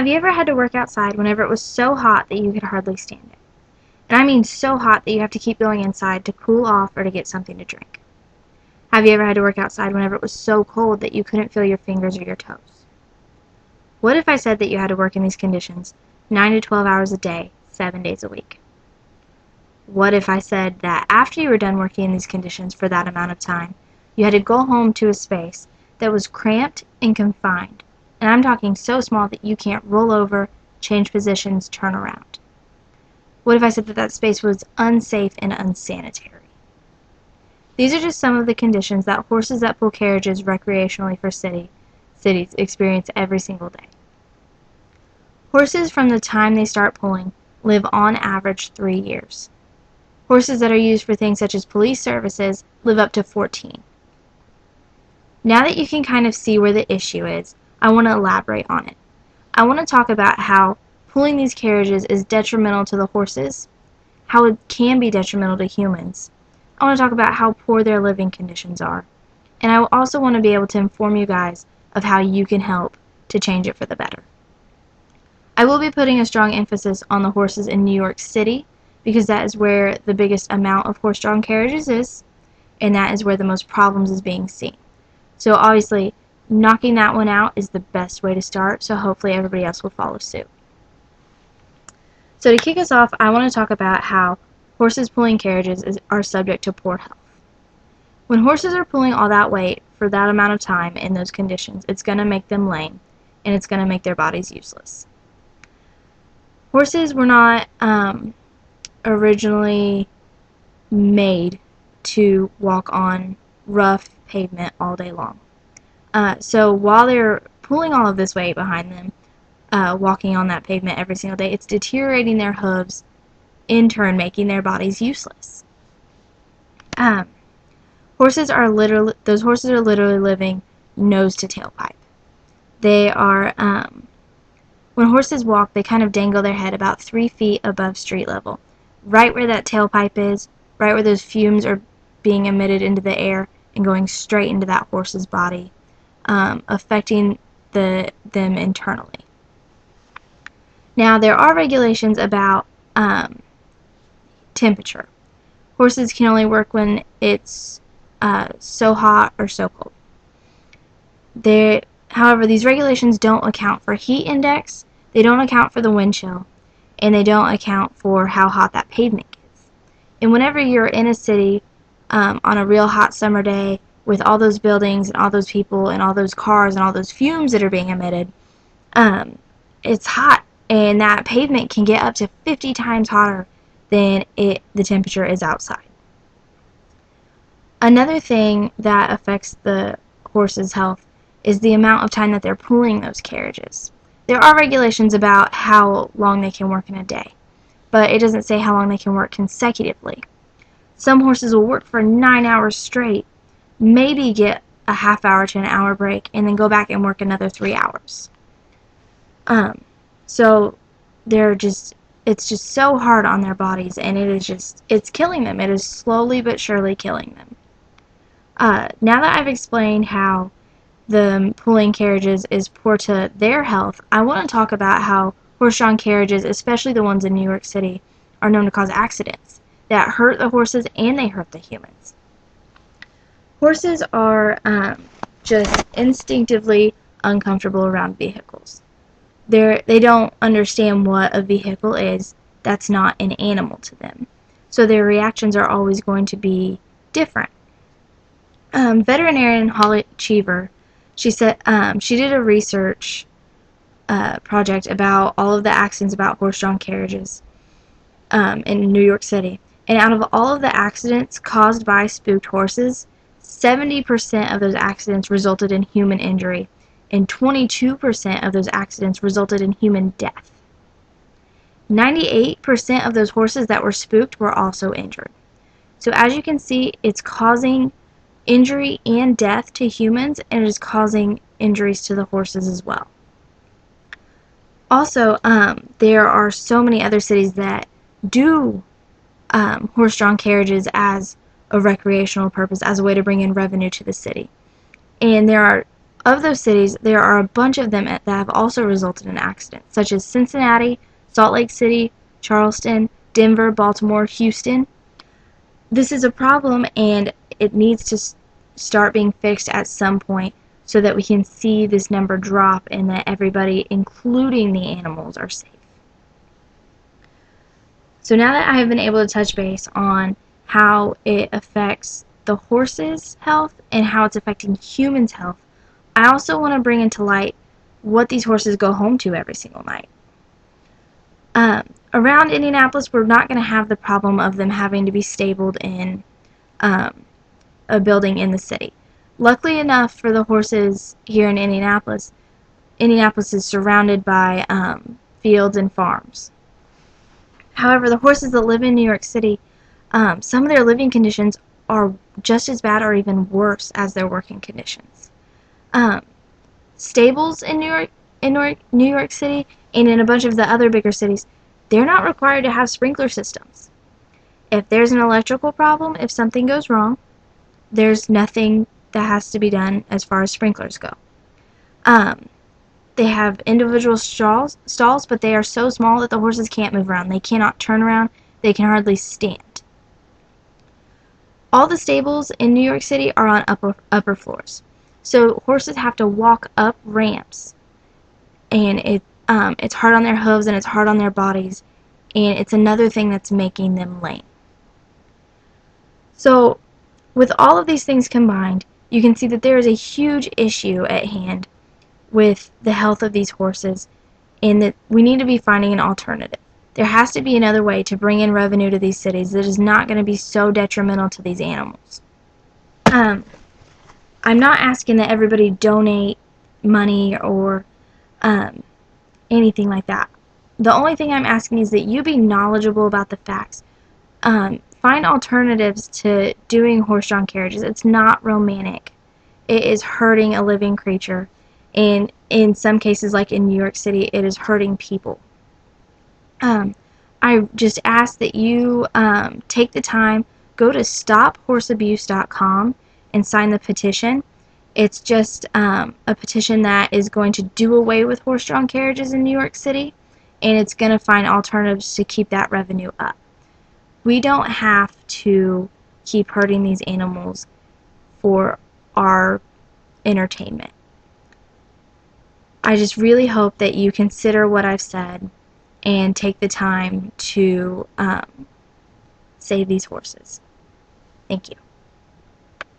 Have you ever had to work outside whenever it was so hot that you could hardly stand it? And I mean so hot that you have to keep going inside to cool off or to get something to drink. Have you ever had to work outside whenever it was so cold that you couldn't feel your fingers or your toes? What if I said that you had to work in these conditions 9 to 12 hours a day, 7 days a week? What if I said that after you were done working in these conditions for that amount of time, you had to go home to a space that was cramped and confined, and I'm talking so small that you can't roll over, change positions, turn around? What if I said that that space was unsafe and unsanitary? These are just some of the conditions that horses that pull carriages recreationally for cities experience every single day. Horses, from the time they start pulling, live on average 3 years. Horses that are used for things such as police services live up to 14. Now that you can kind of see where the issue is, I want to elaborate on it. I want to talk about how pulling these carriages is detrimental to the horses, how it can be detrimental to humans. I want to talk about how poor their living conditions are. And I also want to be able to inform you guys of how you can help to change it for the better. I will be putting a strong emphasis on the horses in New York City because that is where the biggest amount of horse-drawn carriages is, and that is where the most problems is being seen. So obviously, knocking that one out is the best way to start, so hopefully everybody else will follow suit. So to kick us off, I want to talk about how horses pulling carriages are subject to poor health. When horses are pulling all that weight for that amount of time in those conditions, it's going to make them lame, and it's going to make their bodies useless. Horses were not originally made to walk on rough pavement all day long. So while they're pulling all of this weight behind them, walking on that pavement every single day, it's deteriorating their hooves, in turn making their bodies useless. Those horses are literally living nose to tailpipe. They are, when horses walk, they kind of dangle their head about 3 feet above street level, right where that tailpipe is, right where those fumes are being emitted into the air and going straight into that horse's body, affecting them internally. Now, there are regulations about temperature. Horses can only work when it's so hot or so cold. However, these regulations don't account for heat index, they don't account for the wind chill, and they don't account for how hot that pavement gets. And whenever you're in a city on a real hot summer day with all those buildings and all those people and all those cars and all those fumes that are being emitted, it's hot, and that pavement can get up to 50 times hotter than the temperature is outside. Another thing that affects the horse's health is the amount of time that they're pulling those carriages. There are regulations about how long they can work in a day, but it doesn't say how long they can work consecutively. Some horses will work for 9 hours straight, maybe get a half hour to an hour break, and then go back and work another 3 hours. So it's just so hard on their bodies, and it's killing them. It is slowly but surely killing them. Now that I've explained how the pulling carriages is poor to their health, I want to talk about how horse-drawn carriages, especially the ones in New York City, are known to cause accidents that hurt the horses and they hurt the humans. Horses are just instinctively uncomfortable around vehicles. They don't understand what a vehicle is that's not an animal to them. So their reactions are always going to be different. Veterinarian Holly Cheever, she said she did a research project about all of the accidents about horse-drawn carriages in New York City. And out of all of the accidents caused by spooked horses, 70% of those accidents resulted in human injury, and 22% of those accidents resulted in human death. 98% of those horses that were spooked were also injured. So as you can see, it's causing injury and death to humans, and it is causing injuries to the horses as well. Also, there are so many other cities that do horse-drawn carriages as a recreational purpose, as a way to bring in revenue to the city. And there are Of those cities, there are a bunch of them that have also resulted in accidents, such as Cincinnati, Salt Lake City, Charleston, Denver, Baltimore, Houston. This is a problem, and it needs to start being fixed at some point so that we can see this number drop and that everybody, including the animals, are safe. So now that I have been able to touch base on how it affects the horses' health and how it's affecting humans' health, I also want to bring into light what these horses go home to every single night. Around Indianapolis, we're not going to have the problem of them having to be stabled in a building in the city. Luckily enough for the horses here in Indianapolis, Indianapolis is surrounded by fields and farms. However, the horses that live in New York City, some of their living conditions are just as bad or even worse as their working conditions. Stables in New York City and in a bunch of the other bigger cities, they're not required to have sprinkler systems. If there's an electrical problem, if something goes wrong, there's nothing that has to be done as far as sprinklers go. They have individual stalls, but they are so small that the horses can't move around. They cannot turn around. They can hardly stand. All the stables in New York City are on upper floors. So horses have to walk up ramps, and it's hard on their hooves and it's hard on their bodies, and it's another thing that's making them lame. So with all of these things combined, you can see that there is a huge issue at hand with the health of these horses, and that we need to be finding an alternative. There has to be another way to bring in revenue to these cities that is not going to be so detrimental to these animals. I'm not asking that everybody donate money or anything like that. The only thing I'm asking is that you be knowledgeable about the facts. Find alternatives to doing horse-drawn carriages. It's not romantic. It is hurting a living creature. And in some cases, like in New York City, it is hurting people. I just ask that you take the time, go to stophorseabuse.com and sign the petition. It's just a petition that is going to do away with horse-drawn carriages in New York City, and it's going to find alternatives to keep that revenue up. We don't have to keep hurting these animals for our entertainment. I just really hope that you consider what I've said and take the time to save these horses. Thank you.